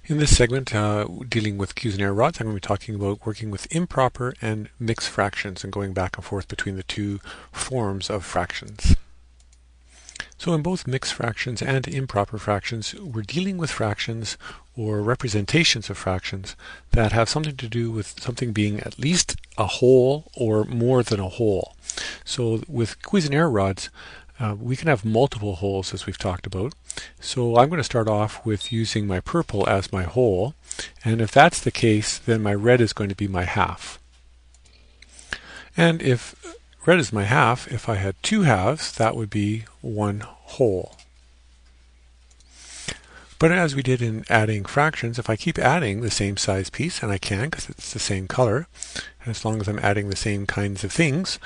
In this segment, dealing with Cuisenaire rods, I'm going to be talking about working with improper and mixed fractions and going back and forth between the two forms of fractions. So in both mixed fractions and improper fractions, we're dealing with fractions or representations of fractions that have something to do with something being at least a whole or more than a whole. So with Cuisenaire rods, we can have multiple wholes, as we've talked about. So I'm going to start off with using my purple as my whole, and if that's the case, then my red is going to be my half. And if red is my half, if I had two halves, that would be one whole. But as we did in adding fractions, if I keep adding the same size piece, and I can because it's the same color, and as long as I'm adding the same kinds of things,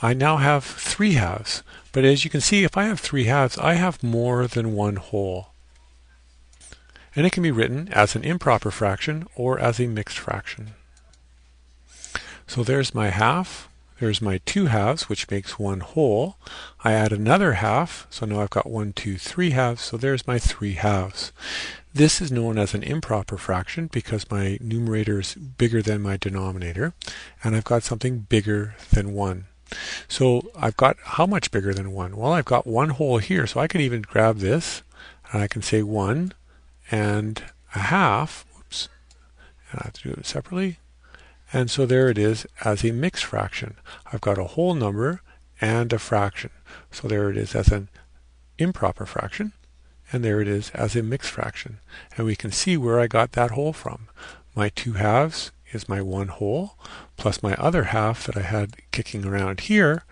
I now have three halves. But as you can see, if I have three halves, I have more than one whole. And it can be written as an improper fraction or as a mixed fraction. So there's my half. There's my two halves, which makes one whole. I add another half, so now I've got 1, 2, 3 halves, so there's my 3 halves. This is known as an improper fraction because my numerator is bigger than my denominator, and I've got something bigger than 1. So I've got how much bigger than 1? Well, I've got one whole here, so I can even grab this, and I can say 1 and a half. Oops, and I have to do it separately. And so there it is as a mixed fraction. I've got a whole number and a fraction. So there it is as an improper fraction, and there it is as a mixed fraction. And we can see where I got that whole from. My 2 halves is my 1 whole, plus my other half that I had kicking around here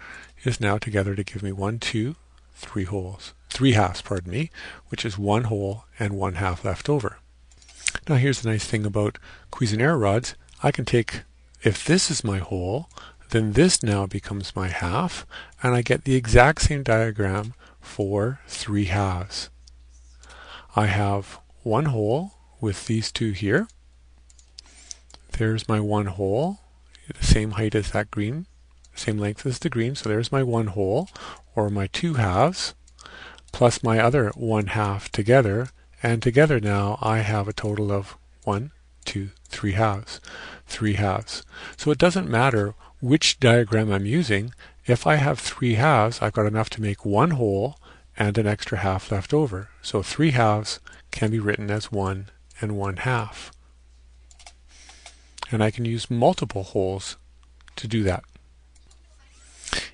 is now together to give me 1, 2, 3 wholes. 3 halves, pardon me, which is 1 whole and 1 half left over. Now here's the nice thing about Cuisenaire rods. I can take, if this is my whole, then this now becomes my half, and I get the exact same diagram for 3 halves. I have 1 whole with these two here. There's my 1 whole, the same height as that green, same length as the green, so there's my 1 whole, or my 2 halves, plus my other 1 half together, and together now I have a total of 1, 2, 3 halves. 3 halves. So it doesn't matter which diagram I'm using. If I have 3 halves, I've got enough to make 1 whole and an extra half left over. So 3 halves can be written as 1 and 1 half. And I can use multiple wholes to do that.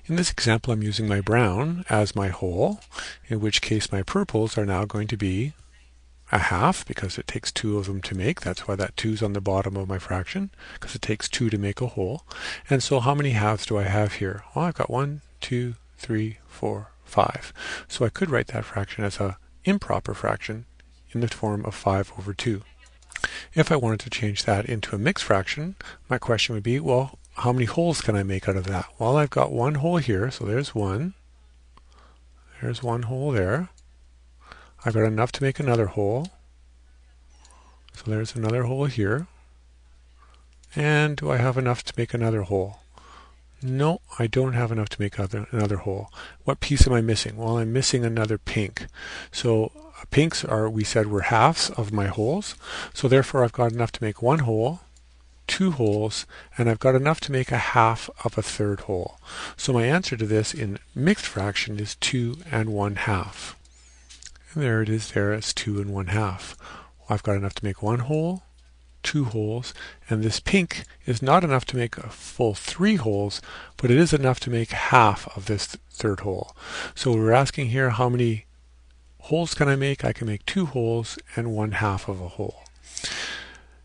In this example, I'm using my brown as my whole, in which case my purples are now going to be a half, because it takes 2 of them to make. That's why that 2's on the bottom of my fraction, because it takes 2 to make a whole. And so how many halves do I have here? Well, I've got 1, 2, 3, 4, 5. So I could write that fraction as an improper fraction in the form of 5 over 2. If I wanted to change that into a mixed fraction, my question would be, well, how many wholes can I make out of that? Well, I've got 1 whole here, so there's 1. There's 1 whole there. I've got enough to make another whole. So there's another whole here. And do I have enough to make another whole? No, I don't have enough to make another whole. What piece am I missing? Well, I'm missing another pink. So pinks are, we said, were halves of my wholes. So therefore I've got enough to make 1 whole, 2 wholes, and I've got enough to make a half of a third whole. So my answer to this in mixed fraction is 2 and 1 half. And there it is there as 2 and 1 half. I've got enough to make 1 whole, 2 wholes, and this pink is not enough to make a full 3 wholes, but it is enough to make half of this third whole. So we're asking here, how many wholes can I make? I can make 2 wholes and 1 half of a whole.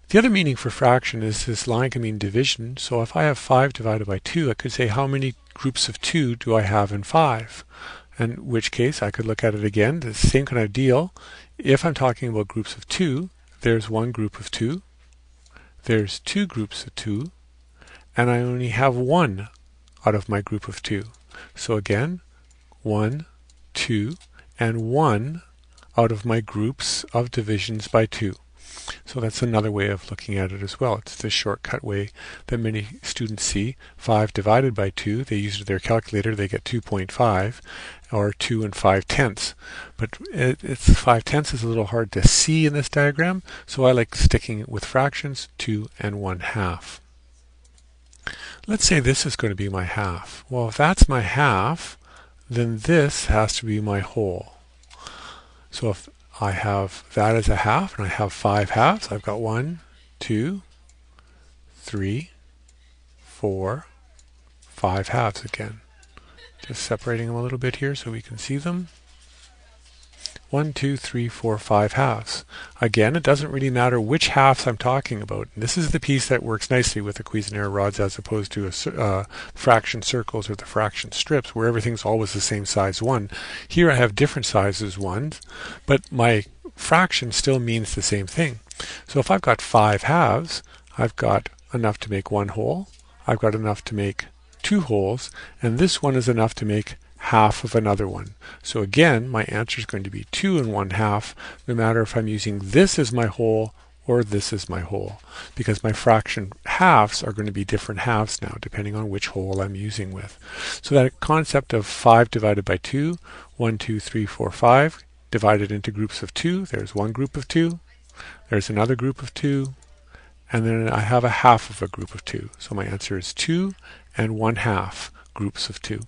The other meaning for fraction is this line can mean division. So if I have 5 divided by 2, I could say how many groups of 2 do I have in 5? In which case I could look at it again, the same kind of deal. If I'm talking about groups of 2, there's 1 group of 2, there's 2 groups of 2, and I only have 1 out of my group of 2. So again, 1, 2, and 1 out of my groups of divisions by 2. So that's another way of looking at it as well. It's the shortcut way that many students see. 5 divided by 2, they use their calculator, they get 2.5, or 2 and 5/10. But it's 5/10 is a little hard to see in this diagram, so I like sticking with fractions, 2 and 1/2. Let's say this is going to be my half. Well, if that's my half, then this has to be my whole. So if I have that as a half, and I have 5 halves, I've got 1, 2, 3, 4, 5 halves again. Just separating them a little bit here so we can see them. 1, 2, 3, 4, 5 halves. Again, it doesn't really matter which halves I'm talking about. And this is the piece that works nicely with the Cuisenaire rods as opposed to fraction circles or the fraction strips where everything's always the same size 1. Here I have different sizes 1s, but my fraction still means the same thing. So if I've got 5 halves, I've got enough to make 1 whole, I've got enough to make 2 wholes, and this one is enough to make half of another one. So again, my answer is going to be 2 and 1/2, no matter if I'm using this as my whole or this is my whole, because my fraction halves are going to be different halves now, depending on which whole I'm using with. So that concept of 5 divided by 2, 1, 2, 3, 4, 5, divided into groups of 2, there's one group of 2, there's another group of 2, and then I have a half of a group of 2. So my answer is 2 and 1/2 groups of 2.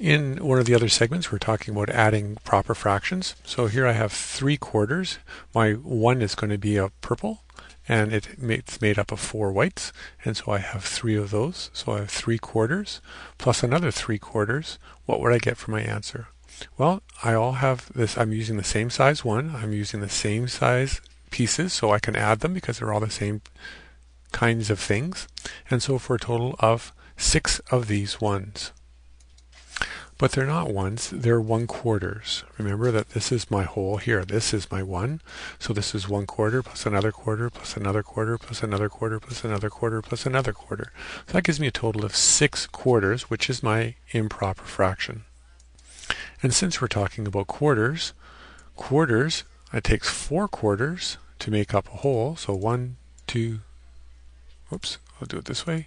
In one of the other segments, we're talking about adding proper fractions. So here I have 3/4. My 1 is going to be a purple, and it's made up of 4 whites, and so I have 3 of those. So I have 3/4 plus another 3/4. What would I get for my answer? Well, I all have this. I'm using the same size 1. I'm using the same size pieces, so I can add them because they're all the same kinds of things. And so for a total of 6 of these 1s. But they're not 1s, they're 1/4. Remember that this is my whole here. This is my 1. So this is 1/4 plus another quarter plus another quarter plus another quarter plus another quarter plus another quarter. So that gives me a total of 6/4, which is my improper fraction. And since we're talking about quarters, it takes 4/4 to make up a whole. So 1, 2, oops, I'll do it this way.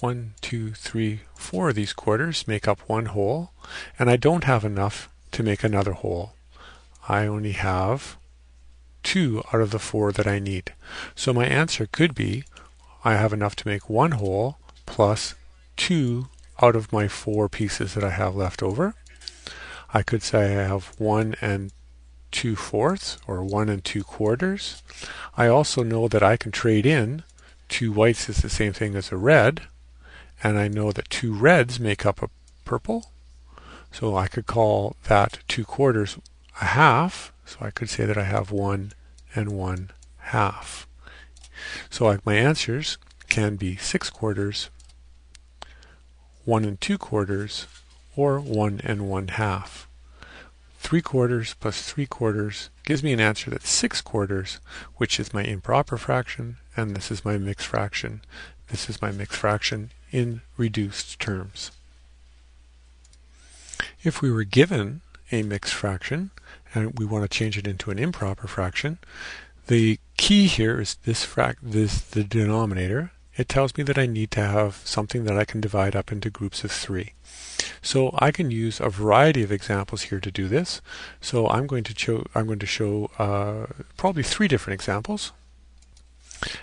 1, 2, 3, 4 of these quarters make up 1 whole, and I don't have enough to make another whole. I only have 2 out of the 4 that I need. So my answer could be I have enough to make 1 whole plus 2 out of my 4 pieces that I have left over. I could say I have 1 and 2/4 or 1 and 2/4. I also know that I can trade in 2 whites is the same thing as a red, and I know that 2 reds make up a purple, so I could call that 2/4 a half, so I could say that I have 1 and 1/2. So my answers can be 6/4, 1 and 2/4, or 1 and 1/2. 3/4 plus 3/4 gives me an answer that's 6/4, which is my improper fraction, and this is my mixed fraction. This is my mixed fraction in reduced terms. If we were given a mixed fraction and we want to change it into an improper fraction, the key here is the denominator. It tells me that I need to have something that I can divide up into groups of 3. So I can use a variety of examples here to do this. So I'm going to show probably 3 different examples.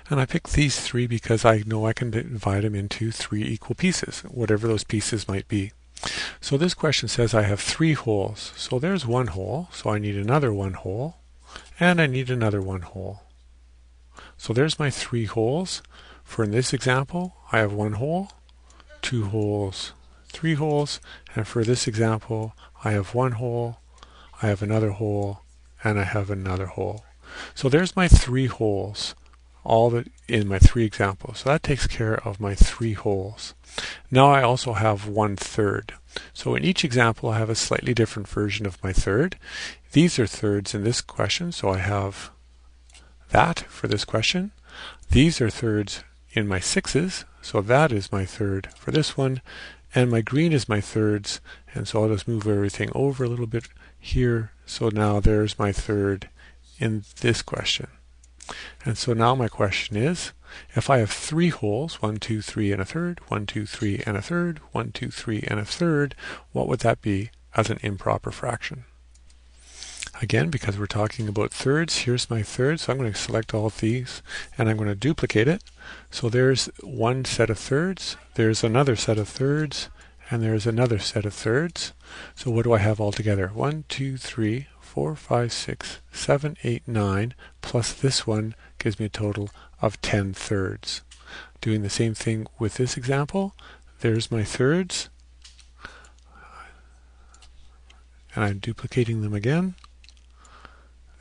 And I picked these 3 because I know I can divide them into 3 equal pieces, whatever those pieces might be. So this question says I have 3 wholes. So there's 1 whole, so I need another 1 whole, and I need another 1 whole. So there's my 3 wholes. For in this example, I have 1 whole, 2 wholes, 3 wholes, and for this example, I have 1 whole, I have another whole, and I have another whole. So there's my 3 wholes, all that in my 3 examples. So that takes care of my 3 wholes. Now I also have 1/3. So in each example, I have a slightly different version of my third. These are thirds in this question, so I have that for this question. These are thirds in my 6s, so that is my third for this one. and my green is my thirds, and so I'll just move everything over a little bit here. So now there's my third in this question. And so now my question is, if I have 3 holes, 1, 2, 3, and a third, 1, 2, 3, and a third, 1, 2, 3, and a third, what would that be as an improper fraction? Again, because we're talking about thirds, here's my third, so I'm going to select all of these, and I'm going to duplicate it. So there's one set of thirds, there's another set of thirds, and there's another set of thirds. So what do I have all together? 1, 2, 3, 4, 5, 6, 7, 8, 9, plus this one gives me a total of 10 thirds. Doing the same thing with this example, there's my thirds, and I'm duplicating them again.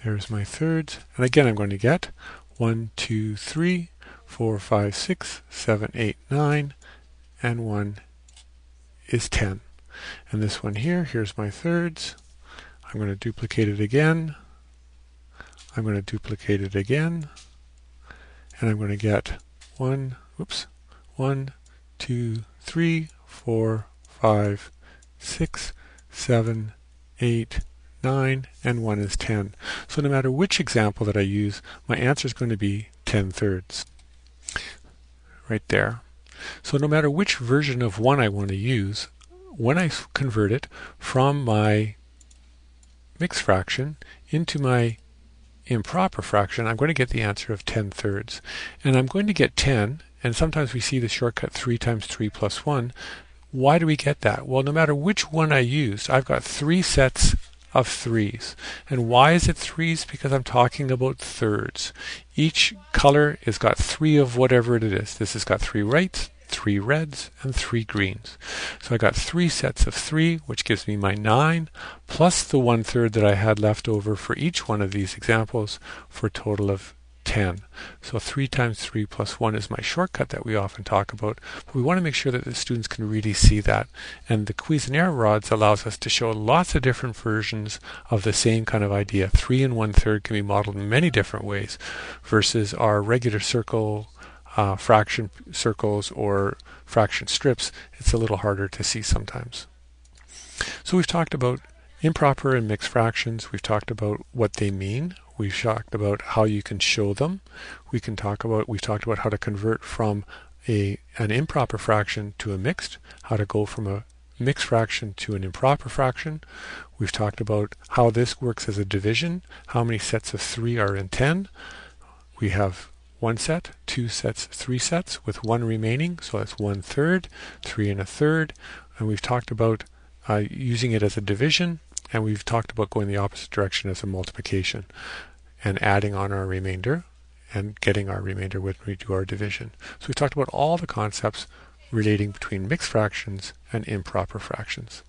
There's my thirds, and again I'm going to get 1, 2, 3, 4, 5, 6, 7, 8, 9, and 1 is 10. And this one here, here's my thirds. I'm going to duplicate it again. I'm going to duplicate it again. And I'm going to get 1, 2, 3, 4, 5, 6, 7, 8, 9, and 1 is 10. So no matter which example that I use, my answer is going to be 10 thirds. Right there. So no matter which version of 1 I want to use, when I convert it from my mixed fraction into my improper fraction, I'm going to get the answer of 10 thirds. And I'm going to get 10, and sometimes we see the shortcut 3 times 3 plus 1. Why do we get that? Well, no matter which one I used, I've got 3 sets of 3's. And why is it 3's? Because I'm talking about thirds. Each color has got 3 of whatever it is. This has got 3 whites, 3 reds, and 3 greens. So I got 3 sets of 3, which gives me my 9, plus the 1/3 that I had left over for each one of these examples, for a total of 10. So 3 times 3 plus 1 is my shortcut that we often talk about, but we want to make sure that the students can really see that. And the Cuisenaire rods allows us to show lots of different versions of the same kind of idea. 3 and 1/3 can be modeled in many different ways, versus our regular circle, fraction circles, or fraction strips. It's a little harder to see sometimes. So we've talked about improper and mixed fractions. We've talked about what they mean. We've talked about how you can show them. We've talked about how to convert from an improper fraction to a mixed, how to go from a mixed fraction to an improper fraction. We've talked about how this works as a division, how many sets of 3 are in 10. We have 1 set, 2 sets, 3 sets, with 1 remaining, so that's 1/3, 3 and a third. And we've talked about using it as a division, and we've talked about going the opposite direction as a multiplication, and adding on our remainder and getting our remainder when we do our division. So we've talked about all the concepts relating between mixed fractions and improper fractions.